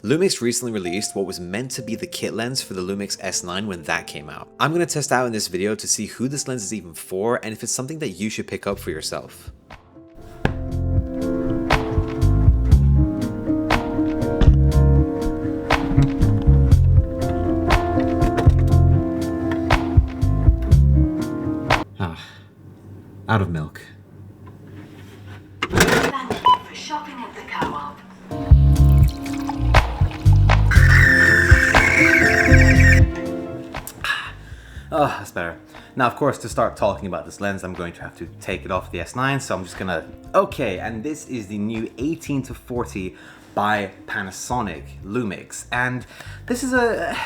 Lumix recently released what was meant to be the kit lens for the Lumix S9 when that came out. I'm going to test out in this video to see who this lens is even for and if it's something that you should pick up for yourself. Out of milk. Thank you for shopping at the Co-op. Oh, that's better. Now, of course, to start talking about this lens, I'm going to have to take it off the S9, so I'm just gonna... Okay, and this is the new 18-40 by Panasonic Lumix, and this is an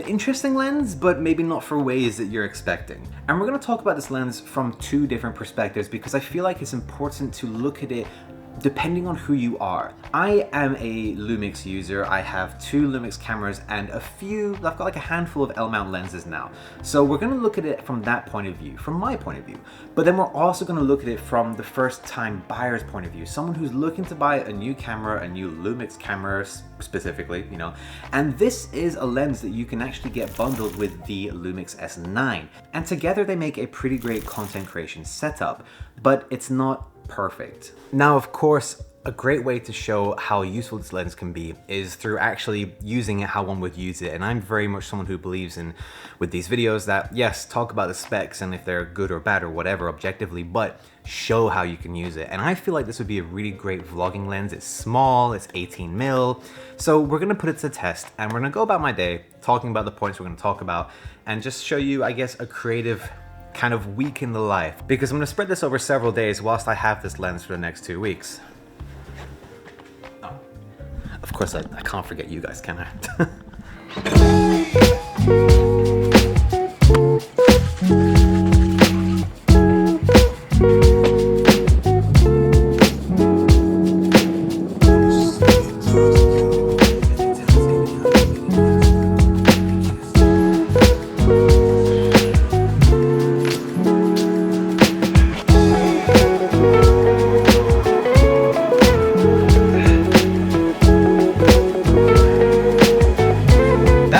interesting lens, but maybe not for ways that you're expecting. And we're gonna talk about this lens from two different perspectives because I feel like it's important to look at it depending on who you are. I am a Lumix user. I have 2 Lumix cameras and I've got like a handful of L-mount lenses now. So we're gonna look at it from that point of view, from my point of view. But then we're also gonna look at it from the first time buyer's point of view. Someone who's looking to buy a new camera, a new Lumix camera specifically, you know. And this is a lens that you can actually get bundled with the Lumix S9. And together they make a pretty great content creation setup, but it's not perfect. Now, of course, a great way to show how useful this lens can be is through actually using it how one would use it. And I'm very much someone who believes in, with these videos, that yes, talk about the specs and if they're good or bad or whatever objectively, but show how you can use it. And I feel like this would be a really great vlogging lens. It's small, it's 18 mil. So we're gonna put it to the test and we're gonna go about my day talking about the points we're gonna talk about and just show you, I guess, a creative kind of week in the life, because I'm gonna spread this over several days whilst I have this lens for the next 2 weeks. Oh. Of course, I can't forget you guys, can I?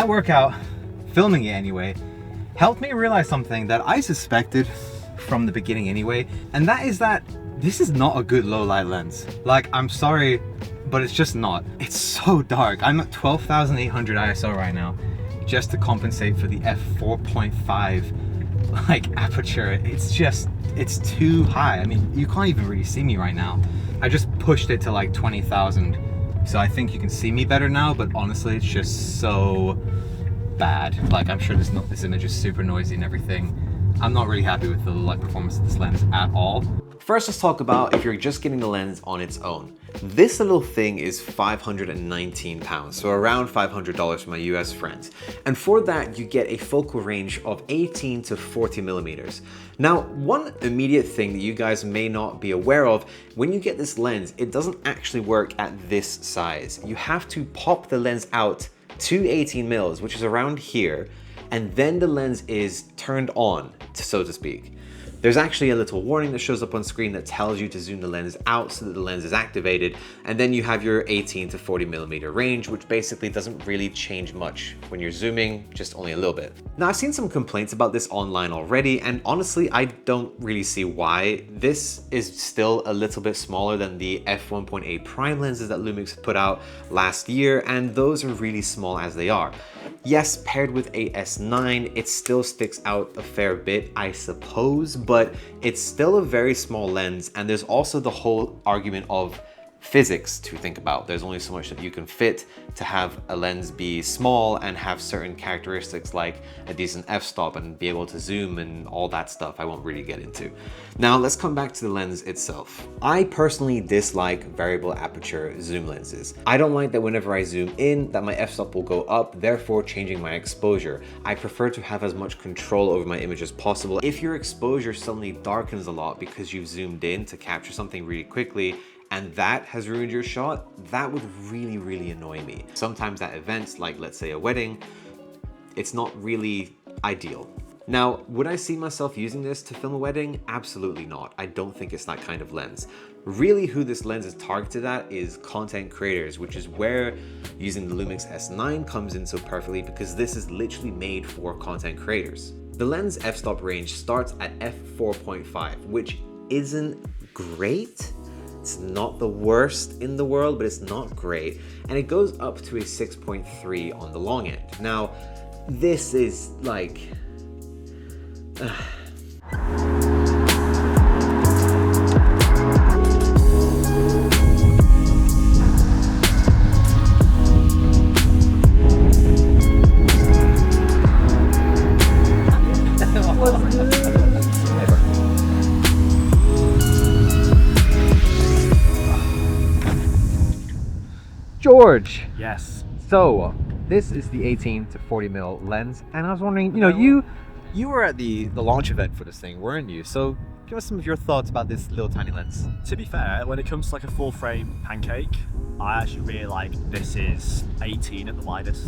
Workout, filming it anyway, helped me realize something that I suspected from the beginning anyway, and that is that this is not a good low light lens. Like, I'm sorry, but it's just not. It's so dark. I'm at 12,800 ISO right now, just to compensate for the f4.5 like aperture. It's too high. I mean, you can't even really see me right now. I just pushed it to like 20,000. So I think you can see me better now, but honestly, it's just so bad. Like, I'm sure this image is super noisy and everything. I'm not really happy with the light performance of this lens at all. First, let's talk about if you're just getting the lens on its own. This little thing is 519 pounds, so around $500 for my US friends. And for that, you get a focal range of 18 to 40 millimeters. Now, one immediate thing that you guys may not be aware of, when you get this lens, it doesn't actually work at this size. You have to pop the lens out to 18 mils, which is around here, and then the lens is turned on, so to speak. There's actually a little warning that shows up on screen that tells you to zoom the lens out so that the lens is activated, and then you have your 18 to 40 millimeter range, which basically doesn't really change much when you're zooming, just only a little bit. Now, I've seen some complaints about this online already, and honestly, I don't really see why. This is still a little bit smaller than the f1.8 prime lenses that Lumix put out last year, and those are really small as they are. Yes, paired with a S9, it still sticks out a fair bit, I suppose, but it's still a very small lens, and there's also the whole argument of physics to think about. There's only so much that you can fit to have a lens be small and have certain characteristics like a decent f-stop and be able to zoom and all that stuff I won't really get into. Now let's come back to the lens itself. I personally dislike variable aperture zoom lenses. I don't like that whenever I zoom in that my f-stop will go up, therefore changing my exposure. I prefer to have as much control over my image as possible. If your exposure suddenly darkens a lot because you've zoomed in to capture something really quickly, and that has ruined your shot, that would really, really annoy me. Sometimes at events, like let's say a wedding, it's not really ideal. Now, would I see myself using this to film a wedding? Absolutely not. I don't think it's that kind of lens. Really who this lens is targeted at is content creators, which is where using the Lumix S9 comes in so perfectly, because this is literally made for content creators. The lens f-stop range starts at f4.5, which isn't great. It's not the worst in the world, but it's not great. And it goes up to a 6.3 on the long end. Now, this is like... George, Yes. so this is the 18 to 40 mil lens, and I was wondering, you were at the launch event for this thing, weren't you? So give us some of your thoughts about this little tiny lens. To be fair, when it comes to like a full frame pancake, I actually really like this is 18 at the widest.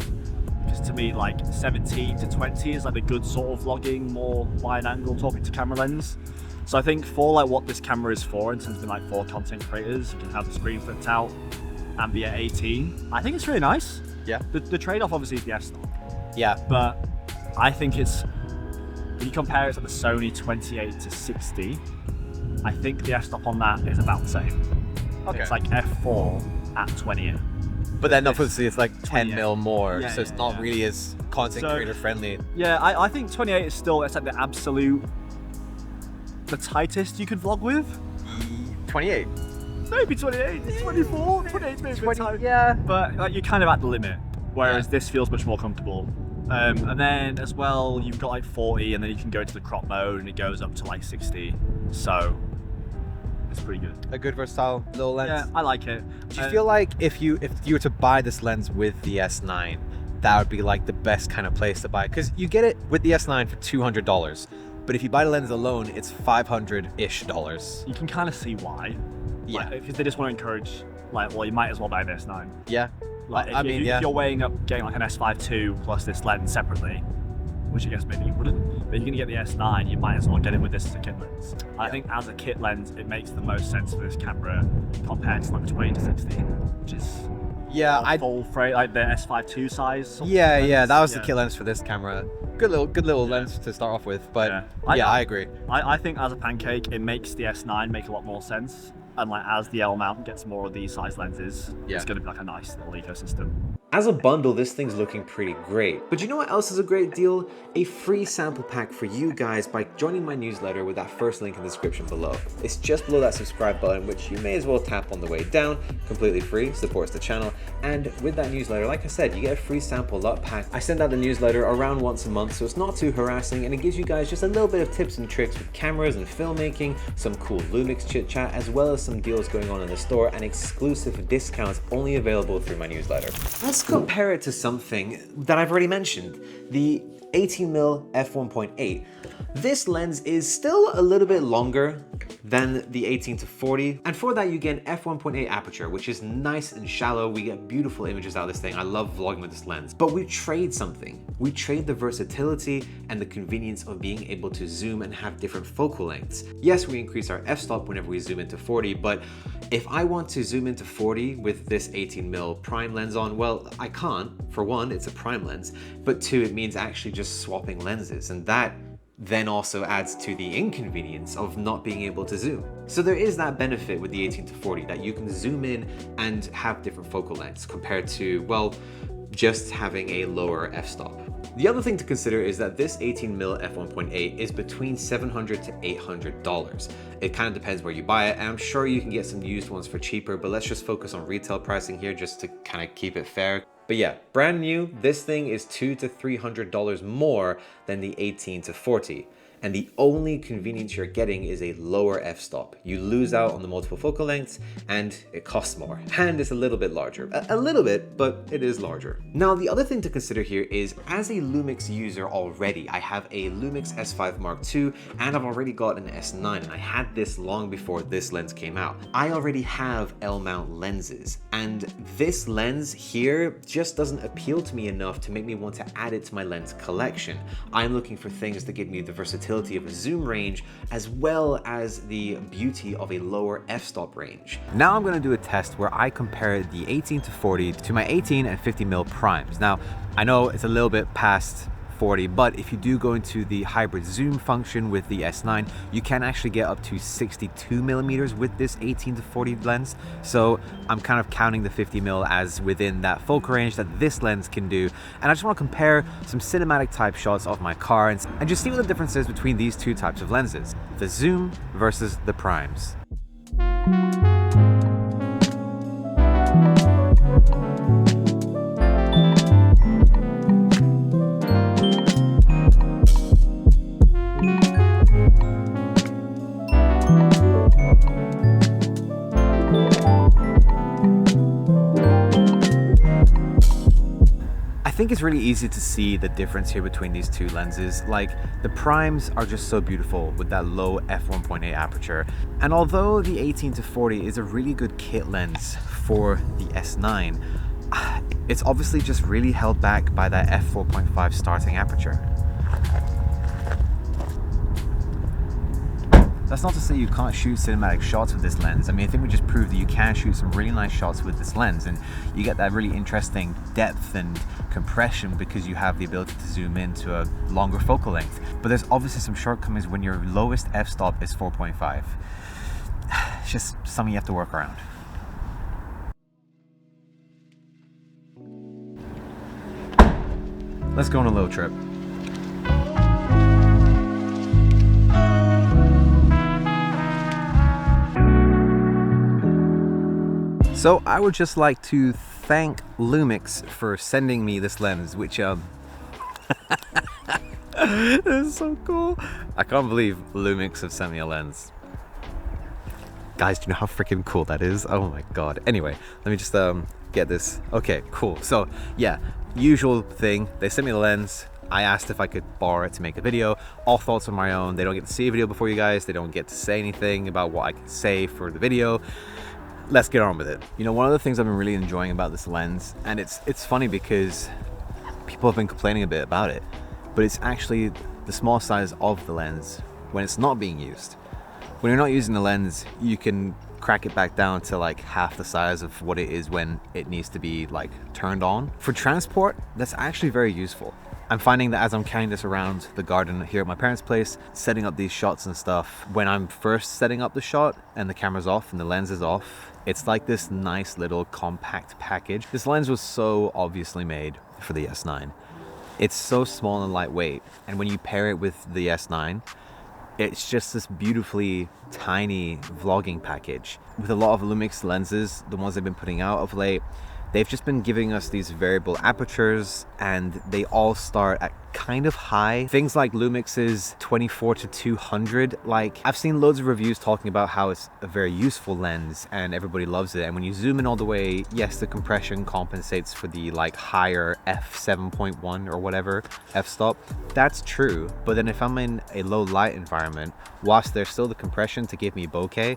Because to me, like 17 to 20 is like a good sort of vlogging, more wide angle talking to camera lens. So I think for like what this camera is for, in terms of being like for content creators, you can have the screen flipped out and be at 18. I think it's really nice. Yeah. The trade-off obviously is the f-stop. Yeah. But I think it's, if you compare it to the Sony 28 to 60, I think the f-stop on that is about the same. Okay. It's like f4 at 20. But then obviously it's like 10 28. mil more, Yeah, so it's yeah, not yeah. really as content So- creator friendly. Yeah, I think 28 is still, it's like the absolute, the tightest you could vlog with. 28. Maybe 28, 24, 28 maybe 20, tight. yeah. But like you're kind of at the limit, whereas Yeah. this feels much more comfortable. And then as well, you've got like 40, and then you can go into the crop mode, and it goes up to like 60. So it's pretty good. A good versatile little lens. Yeah, I like it. Do you feel like if you were to buy this lens with the S9, that would be like the best kind of place to buy it? Because you get it with the S9 for $200, but if you buy the lens alone, it's $500-ish. You can kind of see why. Yeah. Because they just want to encourage, like, well, you might as well buy the S9. Yeah. Like, I mean, yeah. if you're weighing up getting like an S5 II plus this lens separately, which I guess maybe you wouldn't, but if you're gonna get the S9, you might as well get it with this as a kit lens. I think as a kit lens, it makes the most sense for this camera compared to like the 20 to 60, which is Yeah, a full frame, like the S5 II size. sort of Yeah, lens. yeah, that was the Yeah. kit lens for this camera. Good little lens to start off with, but Yeah. I agree. I think as a pancake, it makes the S9 make a lot more sense. And like as the L mount gets more of these size lenses, Yeah. it's going to be like a nice little ecosystem. As a bundle, this thing's looking pretty great. But you know what else is a great deal? A free sample pack for you guys by joining my newsletter with that first link in the description below. It's just below that subscribe button, which you may as well tap on the way down. Completely free, supports the channel. And with that newsletter, like I said, you get a free sample lot pack. I send out the newsletter around once a month, so it's not too harassing, and it gives you guys just a little bit of tips and tricks with cameras and filmmaking, some cool Lumix chit chat, as well as some deals going on in the store and exclusive discounts only available through my newsletter. Let's compare it to something that I've already mentioned, the 18mm f1.8. This lens is still a little bit longer than the 18 to 40, and for that you get an f1.8 aperture, which is nice and shallow. We get beautiful images out of this thing. I love vlogging with this lens, but we trade something. We trade the versatility and the convenience of being able to zoom and have different focal lengths. Yes, we increase our f-stop whenever we zoom into 40, but if I want to zoom into 40 with this 18mm prime lens on, well, I can't. For one, it's a prime lens, but two, it means actually just swapping lenses, and that then also adds to the inconvenience of not being able to zoom. So there is that benefit with the 18 to 40 that you can zoom in and have different focal lengths compared to, well, just having a lower f-stop. The other thing to consider is that this 18mm f1.8 is between $700 to $800. It kind of depends where you buy it, and I'm sure you can get some used ones for cheaper, but let's just focus on retail pricing here just to kind of keep it fair. But yeah, brand new, this thing is $200 to $300 more than the 18 to 40. And the only convenience you're getting is a lower f-stop. You lose out on the multiple focal lengths, and it costs more. And it's a little bit larger. A little bit, but it is larger. Now, the other thing to consider here is, as a Lumix user already, I have a Lumix S5 Mark II, and I've already got an S9, and I had this long before this lens came out. I already have L-mount lenses, and this lens here just doesn't appeal to me enough to make me want to add it to my lens collection. I'm looking for things that give me the versatility versatility of a zoom range, as well as the beauty of a lower f-stop range. Now I'm gonna do a test where I compare the 18-40 to my 18 and 50mm primes. Now, I know it's a little bit past 40, but if you do go into the hybrid zoom function with the S9, you can actually get up to 62mm with this 18-40 lens. So I'm kind of counting the 50mm as within that focal range that this lens can do. And I just want to compare some cinematic type shots of my car and just see what the difference is between these two types of lenses, the zoom versus the primes. I think it's really easy to see the difference here between these two lenses. Like, the primes are just so beautiful with that low f1.8 aperture, and although the 18-40 is a really good kit lens for the S9, it's obviously just really held back by that f4.5 starting aperture. That's not to say you can't shoot cinematic shots with this lens. I mean, I think we just proved that you can shoot some really nice shots with this lens, and you get that really interesting depth and compression because you have the ability to zoom in to a longer focal length. But there's obviously some shortcomings when your lowest f-stop is 4.5. It's just something you have to work around. Let's go on a little trip. So I would just like to thank Lumix for sending me this lens, which this is so cool. I can't believe Lumix have sent me a lens. Guys, do you know how freaking cool that is? Oh my god. Anyway, let me just get this. Okay, cool. So yeah, usual thing. They sent me the lens. I asked if I could borrow it to make a video. All thoughts on my own. They don't get to see a video before you guys. They don't get to say anything about what I can say for the video. Let's get on with it. You know, one of the things I've been really enjoying about this lens, and it's funny because people have been complaining a bit about it, but it's actually the small size of the lens when it's not being used. When you're not using the lens, you can crack it back down to like half the size of what it is when it needs to be like turned on. For transport, that's actually very useful. I'm finding that as I'm carrying this around the garden here at my parents' place, setting up these shots and stuff, when I'm first setting up the shot and the camera's off and the lens is off, it's like this nice little compact package. This lens was so obviously made for the S9. It's so small and lightweight, and when you pair it with the S9, it's just this beautifully tiny vlogging package. With a lot of Lumix lenses, the ones they've been putting out of late, they've just been giving us these variable apertures, and they all start at kind of high. Things like Lumix's 24-200, like I've seen loads of reviews talking about how it's a very useful lens and everybody loves it. And when you zoom in all the way, yes, the compression compensates for the like higher f7.1 or whatever f-stop. That's true. But then if I'm in a low light environment, whilst there's still the compression to give me bokeh,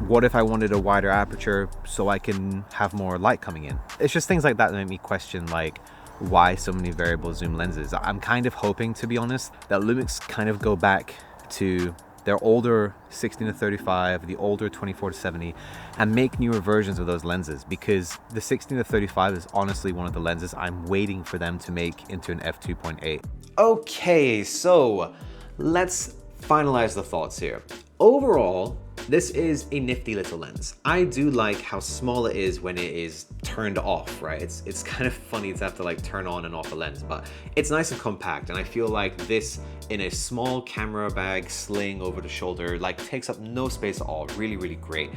what if I wanted a wider aperture so I can have more light coming in? It's just things like that that make me question like why so many variable zoom lenses. I'm kind of hoping, to be honest, that Lumix kind of go back to their older 16-35, the older 24-70, and make newer versions of those lenses, because the 16-35 is honestly one of the lenses I'm waiting for them to make into an f2.8. Okay, so let's finalize the thoughts here. Overall, this is a nifty little lens. I do like how small it is when it is turned off, right? It's kind of funny to have to like turn on and off a lens, but it's nice and compact, and I feel like this in a small camera bag sling over the shoulder like takes up no space at all. Really, really great.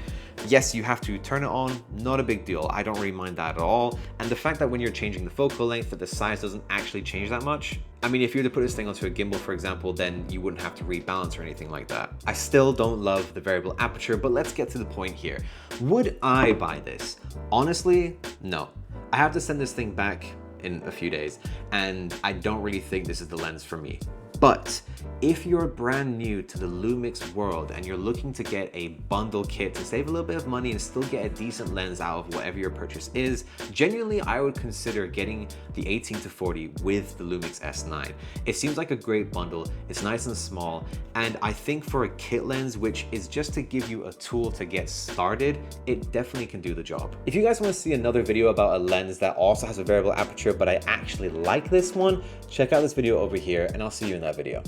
Yes, you have to turn it on, not a big deal. I don't really mind that at all. And the fact that when you're changing the focal length that the size doesn't actually change that much. I mean, if you were to put this thing onto a gimbal, for example, then you wouldn't have to rebalance or anything like that. I still don't love the variable aperture, but let's get to the point here. Would I buy this? Honestly, no. I have to send this thing back in a few days, and I don't really think this is the lens for me. But if you're brand new to the Lumix world and you're looking to get a bundle kit to save a little bit of money and still get a decent lens out of whatever your purchase is, genuinely I would consider getting the 18-40 with the Lumix S9. It seems like a great bundle, it's nice and small, and I think for a kit lens, which is just to give you a tool to get started, it definitely can do the job. If you guys want to see another video about a lens that also has a variable aperture, but I actually like this one, check out this video over here and I'll see you in that video.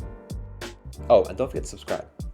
Oh, and don't forget to subscribe.